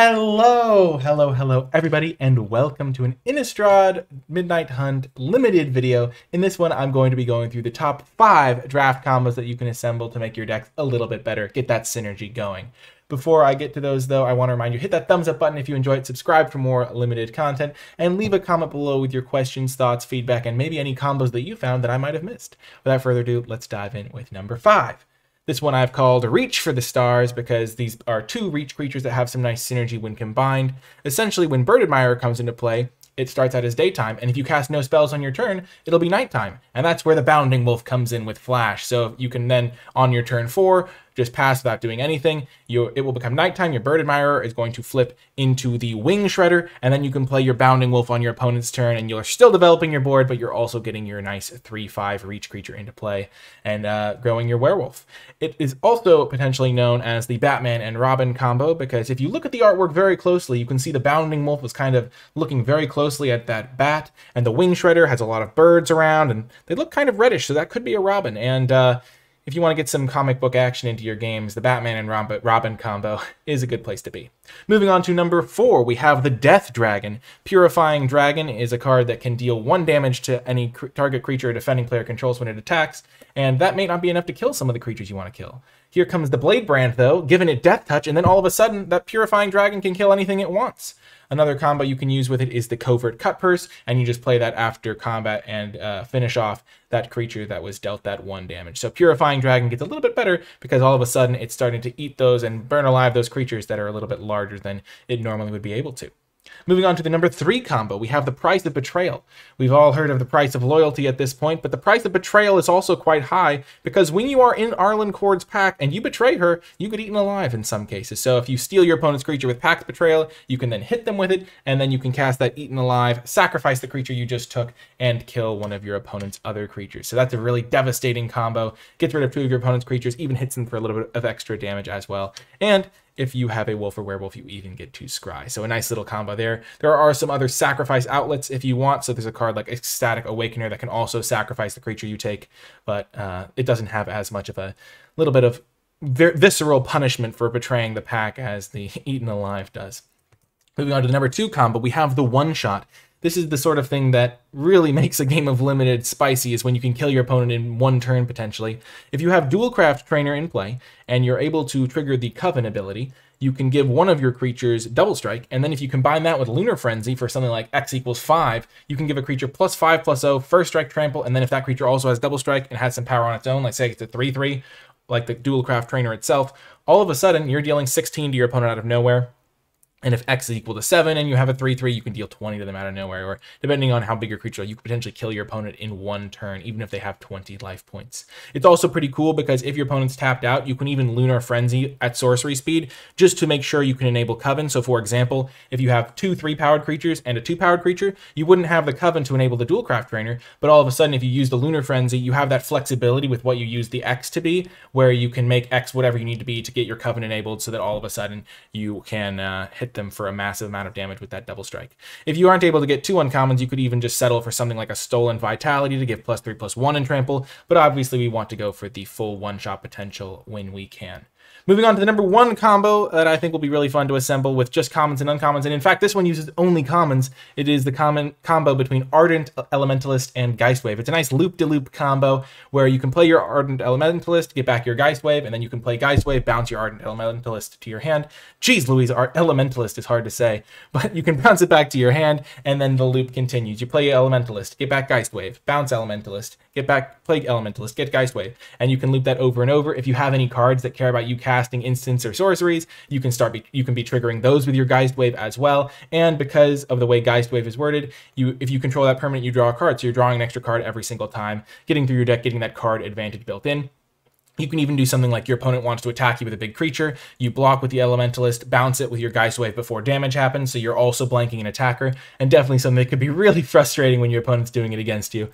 Hello, everybody, and welcome to an Innistrad Midnight Hunt limited video. In this one, I'm going to be going through the top 5 draft combos that you can assemble to make your decks a little bit better, get that synergy going. Before I get to those, though, I want to remind you, hit that thumbs up button if you enjoyed, subscribe for more limited content, and leave a comment below with your questions, thoughts, feedback, and maybe any combos that you found that I might have missed. Without further ado, let's dive in with number 5. This one I've called Reach for the Stars because these are 2 Reach creatures that have some nice synergy when combined. Essentially, when Bird Admirer comes into play, it starts out as daytime, and if you cast no spells on your turn, it'll be nighttime. And that's where the Bounding Wolf comes in with Flash. So you can then, on your turn 4, just pass without doing anything. It will become nighttime. Your Bird Admirer is going to flip into the Wing Shredder, and then you can play your Bounding Wolf on your opponent's turn, and you're still developing your board, but you're also getting your nice 3/5 Reach creature into play and growing your Werewolf. It is also potentially known as the Batman and Robin combo, because if you look at the artwork very closely, you can see the Bounding Wolf was kind of looking very closely at that bat, and the Wing Shredder has a lot of birds around, and they look kind of reddish, so that could be a Robin. And if you want to get some comic book action into your games, the Batman and Robin combo is a good place to be. Moving on to number 4, we have the Death Dragon. Purifying Dragon is a card that can deal 1 damage to any target creature a defending player controls when it attacks, and that may not be enough to kill some of the creatures you want to kill. Here comes the Blade Brand, though, giving it Death Touch, and then all of a sudden, that Purifying Dragon can kill anything it wants. Another combo you can use with it is the Covert Cutpurse, and you just play that after combat and finish off that creature that was dealt that 1 damage. So Purifying Dragon gets a little bit better because all of a sudden it's starting to eat those and burn alive those creatures that are a little bit larger than it normally would be able to. Moving on to the number 3 combo, we have the Price of Betrayal. We've all heard of the Price of Loyalty at this point, but the Price of Betrayal is also quite high because when you are in Arlinn Kord's pack and you betray her, you get eaten alive in some cases. So if you steal your opponent's creature with Pact Betrayal, you can then hit them with it, and then you can cast that Eaten Alive, sacrifice the creature you just took, and kill one of your opponent's other creatures. So that's a really devastating combo. Gets rid of 2 of your opponent's creatures, even hits them for a little bit of extra damage as well. And if you have a wolf or werewolf, you even get 2 scry. So a nice little combo there. There are some other sacrifice outlets if you want. So there's a card like Ecstatic Awakener that can also sacrifice the creature you take, but it doesn't have as much of a little bit of visceral punishment for betraying the pack as the Eaten Alive does. Moving on to the number 2 combo, we have the One Shot. This is the sort of thing that really makes a game of Limited spicy, is when you can kill your opponent in 1 turn potentially. If you have Duelcraft Trainer in play and you're able to trigger the Coven ability, you can give one of your creatures Double Strike, and then if you combine that with Lunar Frenzy for something like X equals 5, you can give a creature +5/+0, first strike trample, and then if that creature also has Double Strike and has some power on its own, like say it's a 3/3, like the Duelcraft Trainer itself, all of a sudden you're dealing 16 to your opponent out of nowhere. And if X is equal to 7 and you have a 3/3, you can deal 20 to them out of nowhere. Or depending on how big your creature is, you could potentially kill your opponent in 1 turn, even if they have 20 life points. It's also pretty cool because if your opponent's tapped out, you can even Lunar Frenzy at sorcery speed just to make sure you can enable Coven. So for example, if you have 2 3-powered creatures and a 2-powered creature, you wouldn't have the Coven to enable the Duelcraft Trainer, but all of a sudden if you use the Lunar Frenzy, you have that flexibility with what you use the X to be, where you can make X whatever you need to be to get your Coven enabled so that all of a sudden you can hit them for a massive amount of damage with that Double Strike. If you aren't able to get 2 uncommons, you could even just settle for something like a Stolen Vitality to give +3/+1 in trample, but obviously we want to go for the full 1-shot potential when we can. Moving on to the number 1 combo that I think will be really fun to assemble with just commons and uncommons, and in fact this one uses only commons. It is the common combo between Ardent Elementalist and Geistwave. It's a nice loop-de-loop combo where you can play your Ardent Elementalist, get back your Geistwave, and then you can play Geistwave, bounce your Ardent Elementalist to your hand. Jeez Louise, our Elementalist is hard to say, but you can bounce it back to your hand, and then the loop continues. You play Elementalist, get back Geistwave, bounce Elementalist, get back, play Elementalist, get Geistwave, and you can loop that over and over. If you have any cards that care about you casting instants or sorceries, you can be triggering those with your Geistwave as well. And because of the way Geistwave is worded, if you control that permanent, you draw a card, so you're drawing an extra card every single time, getting through your deck, getting that card advantage built in. You can even do something like your opponent wants to attack you with a big creature. You block with the Elementalist, bounce it with your Geistwave before damage happens, so you're also blanking an attacker. And definitely something that could be really frustrating when your opponent's doing it against you,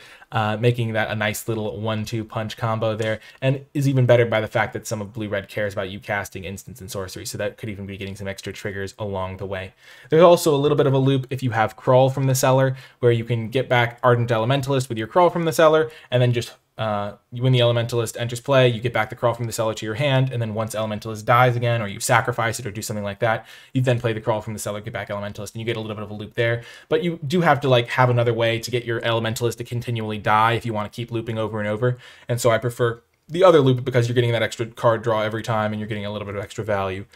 making that a nice little 1-2 punch combo there. And is even better by the fact that some of Blue-Red cares about you casting instants and sorcery, so that could even be getting some extra triggers along the way. There's also a little bit of a loop if you have Crawl from the Cellar, where you can get back Ardent Elementalist with your Crawl from the Cellar, and then just when the Elementalist enters play, you get back the Crawl from the Cellar to your hand, and then once Elementalist dies again, or you sacrifice it or do something like that, you then play the Crawl from the Cellar, get back Elementalist, and you get a little bit of a loop there. But you do have to like have another way to get your Elementalist to continually die if you want to keep looping over and over. And so I prefer the other loop because you're getting that extra card draw every time, and you're getting a little bit of extra value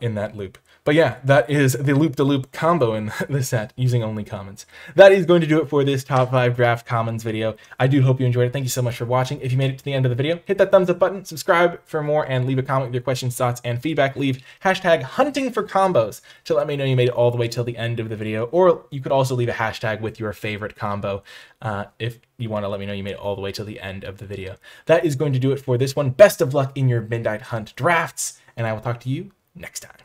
in that loop. But yeah, that is the loop-de-loop combo in the set using only commons. That is going to do it for this top 5 draft commons video. I do hope you enjoyed it. Thank you so much for watching. If you made it to the end of the video, hit that thumbs up button, subscribe for more, and leave a comment with your questions, thoughts, and feedback. Leave hashtag hunting for combos to let me know you made it all the way till the end of the video. Or you could also leave a hashtag with your favorite combo if you want to let me know you made it all the way till the end of the video. That is going to do it for this one. Best of luck in your Midnight Hunt drafts, and I will talk to you next time.